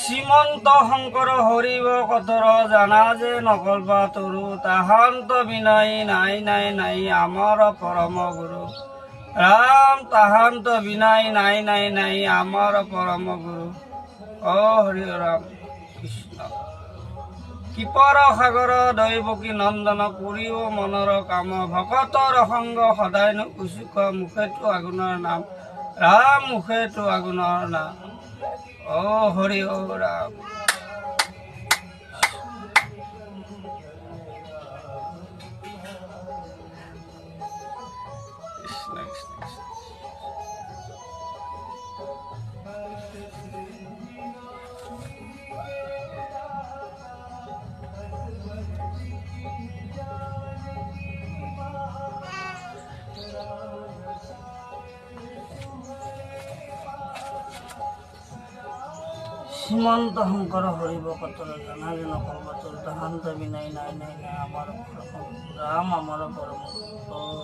শ্ৰীমন্ত শংকৰ হৰিব কতৰ জানা যে নকল্পা তৰু তাহান্ত বিনাই নাই নাই নাই আমাৰ পৰম গুৰু ৰাম তাহান্ত বিনাই নাই নাই নাই আমাৰ পৰম গুৰু অ হৰি ৰাম কৃষ্ণ কিপৰ সাগৰ দৈৱকী নন্দন কৰিও মনৰ কাম ভকতৰ সংগ সদায় কুচুক মুখেতো আগুণৰ নাম ৰাম মুখেতো আগুণৰ নাম অ হৰি অ ৰাম কৃষ্ণ কৃষ্ণ শ্ৰীমন্ত শংকৰ হৰিব কতৰ জানা যে নকল্পা তৰু তাহান্ত বিনাই নাই নাই নাই আমাৰ ৰাম আমাৰ পৰম গুৰু।